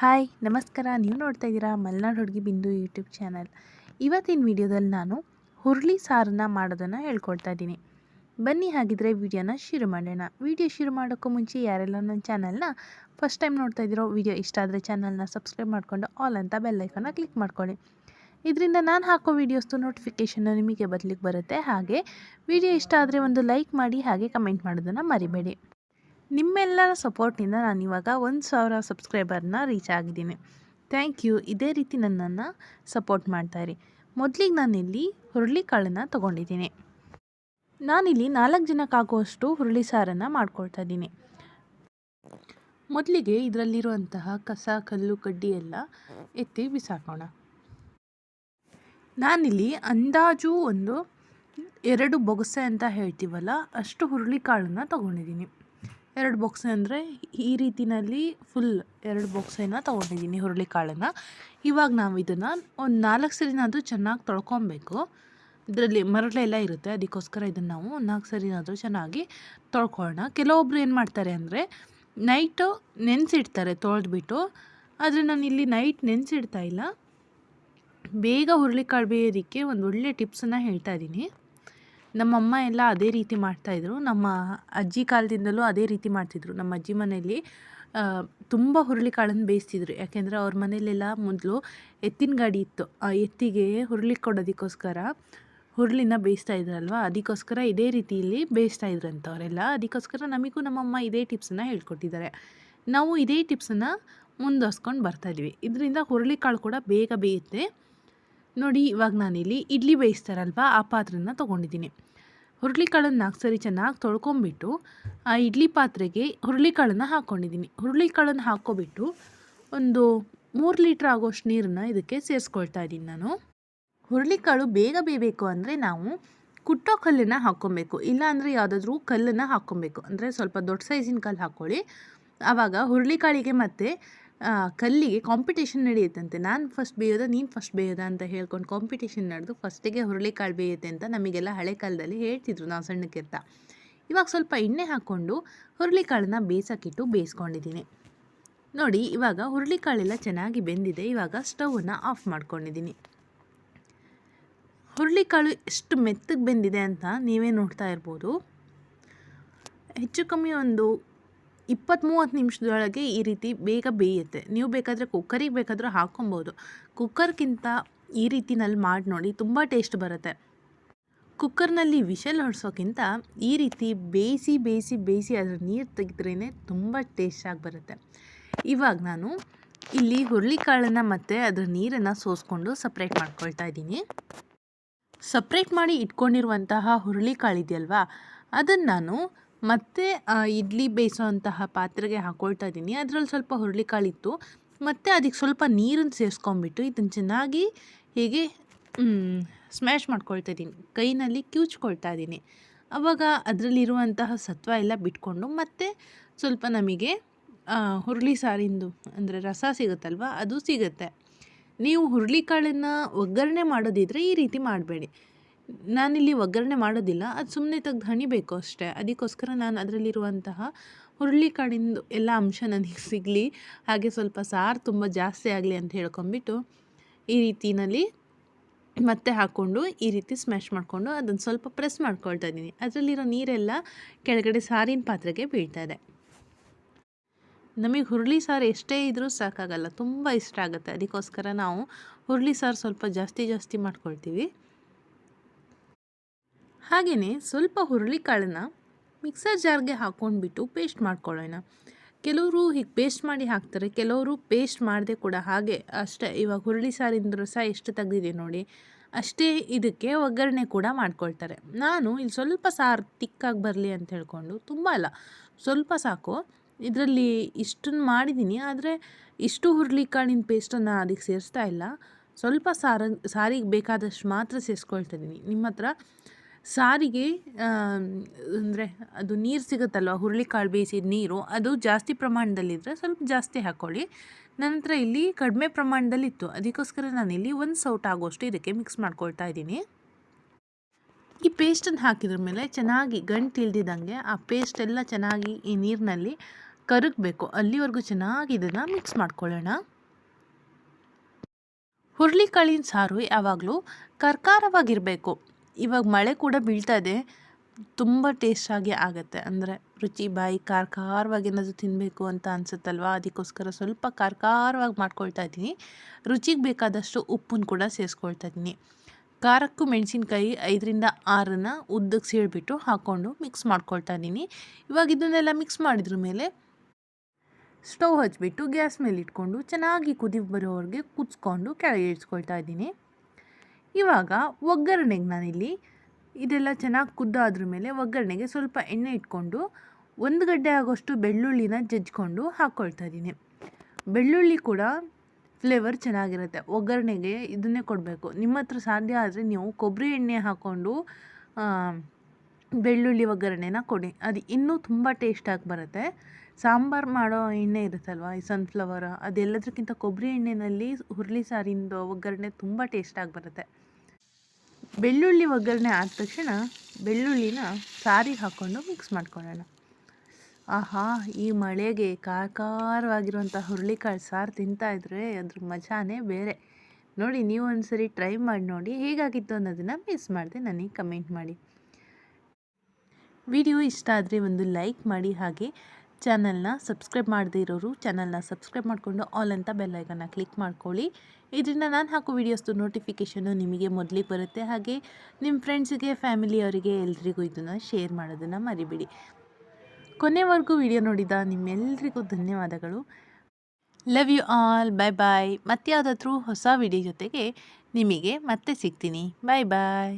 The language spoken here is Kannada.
ಹಾಯ್ ನಮಸ್ಕಾರ. ನೀವು ನೋಡ್ತಾ ಇದ್ದೀರಾ ಮಲೆನಾಡು ಹುಡುಗಿ ಬಿಂದು ಯೂಟ್ಯೂಬ್ ಚಾನಲ್. ಇವತ್ತಿನ ವಿಡಿಯೋದಲ್ಲಿ ನಾನು ಹುರುಳಿ ಸಾರನ್ನು ಮಾಡೋದನ್ನು ಹೇಳ್ಕೊಡ್ತಾ ಇದ್ದೀನಿ. ಬನ್ನಿ ಹಾಗಿದ್ರೆ ವಿಡಿಯೋನ ಶುರು ಮಾಡೋಣ. ವಿಡಿಯೋ ಶುರು ಮಾಡೋಕ್ಕೂ ಮುಂಚೆ ಯಾರೆಲ್ಲ ನನ್ನ ಚಾನಲ್ನ ಫಸ್ಟ್ ಟೈಮ್ ನೋಡ್ತಾ ಇದ್ದೀರೋ, ವಿಡಿಯೋ ಇಷ್ಟ ಆದರೆ ಚಾನಲ್ನ ಸಬ್ಸ್ಕ್ರೈಬ್ ಮಾಡಿಕೊಂಡು ಆಲ್ ಅಂತ ಬೆಲ್ಲೈಕನ್ನ ಕ್ಲಿಕ್ ಮಾಡ್ಕೊಳ್ಳಿ. ಇದರಿಂದ ನಾನು ಹಾಕೋ ವೀಡಿಯೋಸ್ದು ನೋಟಿಫಿಕೇಷನ್ನು ನಿಮಗೆ ಬರುತ್ತೆ. ಹಾಗೆ ವಿಡಿಯೋ ಇಷ್ಟ ಆದರೆ ಒಂದು ಲೈಕ್ ಮಾಡಿ, ಹಾಗೆ ಕಮೆಂಟ್ ಮಾಡೋದನ್ನು ಮರಿಬೇಡಿ. ನಿಮ್ಮೆಲ್ಲರ ಸಪೋರ್ಟಿಂದ ನಾನಿವಾಗ 1000 ಸಬ್ಸ್ಕ್ರೈಬರ್ನ ರೀಚ್ ಆಗಿದ್ದೀನಿ. Thank you. ಇದೇ ರೀತಿ ನನ್ನನ್ನು ಸಪೋರ್ಟ್ ಮಾಡ್ತಾಯಿರಿ. ಮೊದಲಿಗೆ ನಾನಿಲ್ಲಿ ಹುರುಳಿಕಾಳನ್ನು ತೊಗೊಂಡಿದ್ದೀನಿ. ನಾನಿಲ್ಲಿ 4 ಜನಕ್ಕಾಗುವಷ್ಟು ಹುರುಳಿ ಸಾರನ್ನು ಮಾಡ್ಕೊಳ್ತಾ ಇದ್ದೀನಿ. ಮೊದಲಿಗೆ ಇದರಲ್ಲಿರುವಂತಹ ಕಸ, ಕಲ್ಲು, ಕಡ್ಡಿ ಎಲ್ಲ ಎತ್ತಿ ಬಿಸಾಕೋಣ. ನಾನಿಲ್ಲಿ ಅಂದಾಜು ಒಂದು 2 ಬೊಗಸೆ ಅಂತ ಹೇಳ್ತೀವಲ್ಲ, ಅಷ್ಟು ಹುರುಳಿಕಾಳನ್ನು ತೊಗೊಂಡಿದ್ದೀನಿ. 2 ಬೊಕ್ಸೆ ಅಂದರೆ ಈ ರೀತಿಯಲ್ಲಿ ಫುಲ್ 2 ಬೊಕ್ಸೆನ ತೊಗೊಂಡಿದ್ದೀನಿ ಹುರುಳಿಕಾಳನ್ನು. ಇವಾಗ ನಾವು ಇದನ್ನು ಒಂದು 4 ಸರಿನಾದರೂ ಚೆನ್ನಾಗಿ ತೊಳ್ಕೊಬೇಕು. ಇದರಲ್ಲಿ ಮರಳೆಲ್ಲ ಇರುತ್ತೆ, ಅದಕ್ಕೋಸ್ಕರ ಇದನ್ನು ನಾವು 4 ಸರಿನಾದರೂ ಚೆನ್ನಾಗಿ ತೊಳ್ಕೊಳ್ಳೋಣ. ಕೆಲವೊಬ್ರು ಏನು ಮಾಡ್ತಾರೆ ಅಂದರೆ ನೈಟು ನೆನೆಸಿಡ್ತಾರೆ ತೊಳೆದ್ಬಿಟ್ಟು. ಆದರೆ ನಾನು ಇಲ್ಲಿ ನೈಟ್ ನೆನೆಸಿಡ್ತಾ ಇಲ್ಲ. ಬೇಗ ಹುರುಳಿಕಾಳು ಬೇಯೋದಕ್ಕೆ ಒಂದು ಒಳ್ಳೆ ಟಿಪ್ಸನ್ನು ಹೇಳ್ತಾ ಇದ್ದೀನಿ. ನಮ್ಮಮ್ಮ ಎಲ್ಲ ಅದೇ ರೀತಿ ಮಾಡ್ತಾಯಿದ್ರು. ನಮ್ಮ ಅಜ್ಜಿ ಕಾಲದಿಂದಲೂ ಅದೇ ರೀತಿ ಮಾಡ್ತಿದ್ರು. ನಮ್ಮ ಅಜ್ಜಿ ಮನೆಯಲ್ಲಿ ತುಂಬ ಹುರುಳಿಕಾಳನ್ನು ಬೇಯಿಸ್ತಿದ್ರು. ಯಾಕೆಂದರೆ ಅವ್ರ ಮನೆಯಲ್ಲೆಲ್ಲ ಮೊದಲು ಎತ್ತಿನ ಗಾಡಿ ಇತ್ತು. ಆ ಎತ್ತಿಗೆ ಹುರುಳಿ ಕೊಡೋದಕ್ಕೋಸ್ಕರ ಹುರುಳಿನ ಬೇಯಿಸ್ತಾ ಇದ್ರಲ್ವ, ಅದಕ್ಕೋಸ್ಕರ ಇದೇ ರೀತಿಯಲ್ಲಿ ಬೇಯಿಸ್ತಾ ಇದ್ರಂಥವರೆಲ್ಲ. ಅದಕ್ಕೋಸ್ಕರ ನಮಗೂ ನಮ್ಮಮ್ಮ ಇದೇ ಟಿಪ್ಸನ್ನು ಹೇಳ್ಕೊಟ್ಟಿದ್ದಾರೆ. ನಾವು ಇದೇ ಟಿಪ್ಸನ್ನು ಮುಂದುವರ್ಸ್ಕೊಂಡು ಬರ್ತಾಯಿದ್ವಿ. ಇದರಿಂದ ಹುರುಳಿಕಾಳು ಕೂಡ ಬೇಗ ಬೇಯುತ್ತೆ. ನೋಡಿ, ಇವಾಗ ನಾನಿಲ್ಲಿ ಇಡ್ಲಿ ಬೇಯಿಸ್ತಾರಲ್ವ, ಆ ಪಾತ್ರೆನ ತೊಗೊಂಡಿದ್ದೀನಿ. ಹುರುಳಿಕಾಳನ್ನು 4 ಸರಿ ಚೆನ್ನಾಗಿ ತೊಳ್ಕೊಂಬಿಟ್ಟು ಆ ಇಡ್ಲಿ ಪಾತ್ರೆಗೆ ಹುರುಳಿಕಾಳನ್ನು ಹಾಕ್ಕೊಂಡಿದ್ದೀನಿ. ಹುರುಳಿಕಾಳನ್ನು ಹಾಕ್ಕೊಬಿಟ್ಟು ಒಂದು 3 ಲೀಟ್ರ್ ಆಗೋಷ್ಟು ನೀರನ್ನು ಇದಕ್ಕೆ ಸೇರಿಸ್ಕೊಳ್ತಾ ಇದ್ದೀನಿ ನಾನು. ಹುರುಳಿಕಾಳು ಬೇಗ ಬೇಯಬೇಕು ಅಂದರೆ ನಾವು ಕುಟ್ಟೋ ಕಲ್ಲನ್ನು ಹಾಕ್ಕೊಬೇಕು. ಇಲ್ಲಾಂದರೆ ಯಾವುದಾದ್ರೂ ಕಲ್ಲನ್ನು ಹಾಕ್ಕೊಬೇಕು. ಅಂದರೆ ಸ್ವಲ್ಪ ದೊಡ್ಡ ಸೈಜಿನ ಕಲ್ಲು ಹಾಕ್ಕೊಳ್ಳಿ. ಆವಾಗ ಹುರುಳಿಕಾಳಿಗೆ ಮತ್ತು ಕಲ್ಲಿಗೆ ಕಾಂಪಿಟೇಷನ್ ನಡೆಯುತ್ತಂತೆ. ನಾನು ಫಸ್ಟ್ ಬೇಯೋದಾ, ನೀನು ಫಸ್ಟ್ ಬೇಯೋದಾ ಅಂತ ಹೇಳ್ಕೊಂಡು ಕಾಂಪಿಟೇಷನ್ ನಡೆದು ಫಸ್ಟಿಗೆ ಹುರುಳಿಕಾಳು ಬೇಯುತ್ತೆ ಅಂತ ನಮಗೆಲ್ಲ ಹಳೆ ಕಾಲದಲ್ಲಿ ಹೇಳ್ತಿದ್ರು, ನಾವು ಸಣ್ಣಕ್ಕಿರ್ತಾ. ಇವಾಗ ಸ್ವಲ್ಪ ಎಣ್ಣೆ ಹಾಕ್ಕೊಂಡು ಹುರುಳಿಕಾಳನ್ನ ಬೇಯಿಸೋಕ್ಕಿಟ್ಟು ಬೇಯಿಸ್ಕೊಂಡಿದ್ದೀನಿ. ನೋಡಿ, ಇವಾಗ ಹುರುಳಿಕಾಳೆಲ್ಲ ಚೆನ್ನಾಗಿ ಬೆಂದಿದೆ. ಇವಾಗ ಸ್ಟವನ್ನು ಆಫ್ ಮಾಡ್ಕೊಂಡಿದ್ದೀನಿ. ಹುರುಳಿಕಾಳು ಎಷ್ಟು ಮೆತ್ತಗೆ ಬೆಂದಿದೆ ಅಂತ ನೀವೇ ನೋಡ್ತಾ ಇರ್ಬೋದು. ಹೆಚ್ಚು ಕಮ್ಮಿ ಒಂದು 20-30 ನಿಮಿಷದೊಳಗೆ ಈ ರೀತಿ ಬೇಗ ಬೇಯುತ್ತೆ. ನೀವು ಬೇಕಾದರೆ ಕುಕ್ಕರಿಗೆ ಬೇಕಾದರೂ ಹಾಕ್ಕೊಬೋದು. ಕುಕ್ಕರ್ಗಿಂತ ಈ ರೀತಿನಲ್ಲಿ ಮಾಡಿ ನೋಡಿ, ತುಂಬ ಟೇಸ್ಟ್ ಬರುತ್ತೆ. ಕುಕ್ಕರ್ನಲ್ಲಿ ವಿಷಲ್ ಹೊಡ್ಸೋಕ್ಕಿಂತ ಈ ರೀತಿ ಬೇಯಿಸಿ ಅದರ ನೀರು ತೆಗೆದ್ರೇ ತುಂಬ ಟೇಸ್ಟಾಗಿ ಬರುತ್ತೆ. ಇವಾಗ ನಾನು ಇಲ್ಲಿ ಹುರುಳಿಕಾಳನ್ನು ಮತ್ತು ಅದರ ನೀರನ್ನು ಸೋಸ್ಕೊಂಡು ಸಪ್ರೇಟ್ ಮಾಡ್ಕೊಳ್ತಾ ಇದ್ದೀನಿ. ಸಪ್ರೇಟ್ ಮಾಡಿ ಇಟ್ಕೊಂಡಿರುವಂತಹ ಹುರುಳಿಕಾಳಿದೆಯಲ್ವಾ, ಅದನ್ನು ನಾನು ಮತ್ತೆ ಇಡ್ಲಿ ಬೇಯಿಸೋವಂತಹ ಪಾತ್ರೆಗೆ ಹಾಕ್ಕೊಳ್ತಾ ಇದ್ದೀನಿ. ಅದರಲ್ಲಿ ಸ್ವಲ್ಪ ಹುರುಳಿಕಾಳಿತ್ತು. ಮತ್ತು ಅದಕ್ಕೆ ಸ್ವಲ್ಪ ನೀರನ್ನು ಸೇರಿಸ್ಕೊಂಬಿಟ್ಟು ಇದನ್ನು ಚೆನ್ನಾಗಿ ಹೀಗೆ ಸ್ಮ್ಯಾಶ್ ಮಾಡ್ಕೊಳ್ತಾ ಇದ್ದೀನಿ. ಕೈನಲ್ಲಿ ಕಿವುಚ್ಕೊಳ್ತಾ ಇದ್ದೀನಿ. ಆವಾಗ ಅದರಲ್ಲಿರುವಂತಹ ಸತ್ವ ಎಲ್ಲ ಬಿಟ್ಕೊಂಡು ಮತ್ತೆ ಸ್ವಲ್ಪ ನಮಗೆ ಹುರುಳಿ ಸಾರಿಂದು ಅಂದರೆ ರಸ ಸಿಗುತ್ತಲ್ವ, ಅದು ಸಿಗುತ್ತೆ. ನೀವು ಹುರುಳಿಕಾಳನ್ನು ಒಗ್ಗರಣೆ ಮಾಡೋದಿದ್ರೆ ಈ ರೀತಿ ಮಾಡಬೇಡಿ. ನಾನಿಲ್ಲಿ ಒಗ್ಗರಣೆ ಮಾಡೋದಿಲ್ಲ, ಅದು ಸುಮ್ಮನೆ ತೆಗ್ದು ಹಣಿಬೇಕು ಅಷ್ಟೇ. ಅದಕ್ಕೋಸ್ಕರ ನಾನು ಅದರಲ್ಲಿರುವಂತಹ ಹುರುಳಿಕಾಳಿಂದು ಎಲ್ಲ ಅಂಶ ನನಗೆ ಸಿಗಲಿ, ಹಾಗೆ ಸ್ವಲ್ಪ ಸಾರು ತುಂಬ ಜಾಸ್ತಿ ಆಗಲಿ ಅಂತ ಹೇಳ್ಕೊಂಬಿಟ್ಟು ಈ ರೀತಿಯಲ್ಲಿ ಮತ್ತೆ ಹಾಕ್ಕೊಂಡು ಈ ರೀತಿ ಸ್ಮ್ಯಾಶ್ ಮಾಡಿಕೊಂಡು ಅದನ್ನು ಸ್ವಲ್ಪ ಪ್ರೆಸ್ ಮಾಡ್ಕೊಳ್ತಾ ಇದ್ದೀನಿ. ಅದರಲ್ಲಿರೋ ನೀರೆಲ್ಲ ಕೆಳಗಡೆ ಸಾರಿನ ಪಾತ್ರೆಗೆ ಬೀಳ್ತಾ ಇದೆ. ನಮಗೆ ಹುರುಳಿ ಸಾರು ಎಷ್ಟೇ ಇದ್ದರೂ ಸಾಕಾಗಲ್ಲ, ತುಂಬ ಇಷ್ಟ ಆಗುತ್ತೆ. ಅದಕ್ಕೋಸ್ಕರ ನಾವು ಹುರುಳಿ ಸಾರು ಸ್ವಲ್ಪ ಜಾಸ್ತಿ ಮಾಡ್ಕೊಳ್ತೀವಿ. ಹಾಗೆಯೇ ಸ್ವಲ್ಪ ಹುರುಳಿಕಾಳನ್ನು ಮಿಕ್ಸರ್ ಜಾರ್ಗೆ ಹಾಕ್ಕೊಂಡ್ಬಿಟ್ಟು ಪೇಸ್ಟ್ ಮಾಡ್ಕೊಳ್ಳೋಣ. ಕೆಲವರು ಹೀಗೆ ಪೇಸ್ಟ್ ಮಾಡಿ ಹಾಕ್ತಾರೆ, ಕೆಲವರು ಪೇಸ್ಟ್ ಮಾಡದೆ ಕೂಡ ಹಾಗೆ ಅಷ್ಟೇ. ಇವಾಗ ಹುರುಳಿ ಸಾರಿನ ರಸ ಎಷ್ಟು ತೆಗೆದಿದೆ ನೋಡಿ, ಅಷ್ಟೇ ಇದಕ್ಕೆ ಒಗ್ಗರಣೆ ಕೂಡ ಮಾಡ್ಕೊಳ್ತಾರೆ. ನಾನು ಇಲ್ಲಿ ಸ್ವಲ್ಪ ಸಾರು ತಿಕ್ಕಾಗಿ ಬರಲಿ ಅಂತ ಹೇಳ್ಕೊಂಡು, ತುಂಬ ಅಲ್ಲ, ಸ್ವಲ್ಪ ಸಾಕು. ಇದರಲ್ಲಿ ಇಷ್ಟನ್ನು ಮಾಡಿದ್ದೀನಿ, ಆದರೆ ಇಷ್ಟು ಹುರುಳಿಕಾಳಿನ ಪೇಸ್ಟನ್ನು ಅದಕ್ಕೆ ಸೇರಿಸ್ತಾ ಇಲ್ಲ. ಸ್ವಲ್ಪ ಸಾರಿಗೆ ಬೇಕಾದಷ್ಟು ಮಾತ್ರ ಸೇರಿಸ್ಕೊಳ್ತಾ ಇದ್ದೀನಿ. ನಿಮ್ಮ ಹತ್ರ ಸಾರಿಗೆ ಅಂದರೆ ಅದು ನೀರು ಸಿಗುತ್ತಲ್ವ, ಹುರುಳಿಕಾಳು ಬೇಯಿಸಿದ ನೀರು, ಅದು ಜಾಸ್ತಿ ಪ್ರಮಾಣದಲ್ಲಿದ್ದರೆ ಸ್ವಲ್ಪ ಜಾಸ್ತಿ ಹಾಕ್ಕೊಳ್ಳಿ. ನಂತರ ಇಲ್ಲಿ ಕಡಿಮೆ ಪ್ರಮಾಣದಲ್ಲಿತ್ತು, ಅದಕ್ಕೋಸ್ಕರ ನಾನಿಲ್ಲಿ 1 ಸೌಟ್ ಆಗೋಷ್ಟು ಇದಕ್ಕೆ ಮಿಕ್ಸ್ ಮಾಡ್ಕೊಳ್ತಾ ಇದ್ದೀನಿ. ಈ ಪೇಸ್ಟನ್ನು ಹಾಕಿದ್ರ ಮೇಲೆ ಚೆನ್ನಾಗಿ ಗಂಟು ಇಲ್ದಿದ್ದಂಗೆ ಆ ಪೇಸ್ಟ್ ಎಲ್ಲ ಚೆನ್ನಾಗಿ ಈ ನೀರಿನಲ್ಲಿ ಕರಗಬೇಕು. ಅಲ್ಲಿವರೆಗೂ ಚೆನ್ನಾಗಿ ಇದನ್ನು ಮಿಕ್ಸ್ ಮಾಡ್ಕೊಳ್ಳೋಣ. ಹುರುಳಿಕಾಳಿನ ಸಾರು ಯಾವಾಗಲೂ ಕರ್ಕಾರವಾಗಿರಬೇಕು. ಇವಾಗ ಮಳೆ ಕೂಡ ಬೀಳ್ತಾ ಇದೆ, ತುಂಬ ಟೇಸ್ಟಾಗಿ ಆಗುತ್ತೆ. ಅಂದರೆ ರುಚಿ ಬಾಯಿ ಖಾರವಾಗಿ ಏನಾದರೂ ತಿನ್ನಬೇಕು ಅಂತ ಅನಿಸುತ್ತಲ್ವ, ಅದಕ್ಕೋಸ್ಕರ ಸ್ವಲ್ಪ ಖಾರವಾಗಿ ಮಾಡ್ಕೊಳ್ತಾ ಇದ್ದೀನಿ. ರುಚಿಗೆ ಬೇಕಾದಷ್ಟು ಉಪ್ಪನ್ನು ಕೂಡ ಸೇರಿಸ್ಕೊಳ್ತಾ ಇದ್ದೀನಿ. ಖಾರಕ್ಕೂ ಮೆಣಸಿನ್ಕಾಯಿ 5ರಿಂದ 6 ಉದ್ದಕ್ಕೆ ಸೀಳ್ಬಿಟ್ಟು ಹಾಕ್ಕೊಂಡು ಮಿಕ್ಸ್ ಮಾಡ್ಕೊಳ್ತಾ ಇದ್ದೀನಿ. ಇವಾಗ ಇದನ್ನೆಲ್ಲ ಮಿಕ್ಸ್ ಮಾಡಿದ್ರ ಮೇಲೆ ಸ್ಟವ್ ಹಚ್ಬಿಟ್ಟು ಗ್ಯಾಸ್ ಮೇಲೆ ಇಟ್ಕೊಂಡು ಚೆನ್ನಾಗಿ ಕುದಿ ಬರೋವರೆಗೆ ಕುದಿಸ್ಕೊಂಡು ಕೆಳಗೆ ಇಳಿಸ್ಕೊಳ್ತಾ ಇದ್ದೀನಿ. ಇವಾಗ ಒಗ್ಗರಣೆಗೆ ನಾನಿಲ್ಲಿ ಇದೆಲ್ಲ ಚೆನ್ನಾಗಿ ಕುದ್ದಾದ್ರ ಮೇಲೆ ಒಗ್ಗರಣೆಗೆ ಸ್ವಲ್ಪ ಎಣ್ಣೆ ಇಟ್ಕೊಂಡು 1 ಗಡ್ಡೆ ಆಗೋಷ್ಟು ಬೆಳ್ಳುಳ್ಳಿನ ಜಜ್ಜಿಕೊಂಡು ಹಾಕ್ಕೊಳ್ತಾ ಇದ್ದೀನಿ. ಬೆಳ್ಳುಳ್ಳಿ ಕೂಡ ಫ್ಲೇವರ್ ಚೆನ್ನಾಗಿರುತ್ತೆ. ಒಗ್ಗರಣೆಗೆ ಇದನ್ನೇ ಕೊಡಬೇಕು. ನಿಮ್ಮ ಹತ್ರ ಸಾಧ್ಯ ಆದರೆ ನೀವು ಕೊಬ್ಬರಿ ಎಣ್ಣೆ ಹಾಕ್ಕೊಂಡು ಬೆಳ್ಳುಳ್ಳಿ ಒಗ್ಗರಣೆನ ಕೊಡಿ, ಅದು ಇನ್ನೂ ತುಂಬ ಟೇಸ್ಟಾಗಿ ಬರುತ್ತೆ. ಸಾಂಬಾರು ಮಾಡೋ ಎಣ್ಣೆ ಇರುತ್ತಲ್ವ, ಈ ಸನ್ಫ್ಲವರ್, ಅದೆಲ್ಲದಕ್ಕಿಂತ ಕೊಬ್ಬರಿ ಎಣ್ಣೆಯಲ್ಲಿ ಹುರುಳಿ ಸಾರಿಂದು ಒಗ್ಗರಣೆ ತುಂಬ ಟೇಸ್ಟಾಗಿ ಬರುತ್ತೆ. ಬೆಳ್ಳುಳ್ಳಿ ಒಗ್ಗರಣೆ ಆದ ತಕ್ಷಣ ಬೆಳ್ಳುಳ್ಳಿನ ಸಾರಿಗೆ ಹಾಕ್ಕೊಂಡು ಮಿಕ್ಸ್ ಮಾಡ್ಕೊಳ್ಳೋಣ. ಆಹಾ, ಈ ಮಳೆಗೆ ಖಾರವಾಗಿರುವಂಥ ಹುರುಳಿಕಾಳು ಸಾರು ತಿಂತಾಯಿದ್ರೆ ಅದ್ರ ಮಜಾನೇ ಬೇರೆ. ನೋಡಿ, ನೀವು ಒಂದ್ಸರಿ ಟ್ರೈ ಮಾಡಿ ನೋಡಿ, ಹೇಗಾಗಿತ್ತು ಅನ್ನೋದನ್ನು ಮಿಸ್ ಮಾಡದೆ ನನಗೆ ಕಮೆಂಟ್ ಮಾಡಿ. ವಿಡಿಯೋ ಇಷ್ಟ ಆದರೆ ಒಂದು ಲೈಕ್ ಮಾಡಿ, ಹಾಗೆ ಚಾನಲ್ನ ಸಬ್ಸ್ಕ್ರೈಬ್ ಮಾಡದೇ ಇರೋರು ಚಾನಲ್ನ ಸಬ್ಸ್ಕ್ರೈಬ್ ಮಾಡಿಕೊಂಡು ಆಲ್ ಅಂತ ಬೆಲ್ ಐಕನ್ನ ಕ್ಲಿಕ್ ಮಾಡ್ಕೊಳ್ಳಿ. ಇದರಿಂದ ನಾನು ಹಾಕೋ ವೀಡಿಯೋಸ್ದು ನೋಟಿಫಿಕೇಷನ್ನು ನಿಮಗೆ ಮೊದಲಿಗೆ ಬರುತ್ತೆ. ಹಾಗೆ ನಿಮ್ಮ ಫ್ರೆಂಡ್ಸಿಗೆ, ಫ್ಯಾಮಿಲಿಯವರಿಗೆ ಎಲ್ರಿಗೂ ಇದನ್ನು ಶೇರ್ ಮಾಡೋದನ್ನು ಮರಿಬೇಡಿ. ಕೊನೆವರೆಗೂ ವಿಡಿಯೋ ನೋಡಿದ ನಿಮ್ಮೆಲ್ಲರಿಗೂ ಧನ್ಯವಾದಗಳು. Love you all. ಬಾಯ್. ಮತ್ತೆ ಯಾವುದಾದ್ರೂ ಹೊಸ ವಿಡಿಯೋ ಜೊತೆಗೆ ನಿಮಗೆ ಮತ್ತೆ ಸಿಗ್ತೀನಿ. ಬಾಯ್.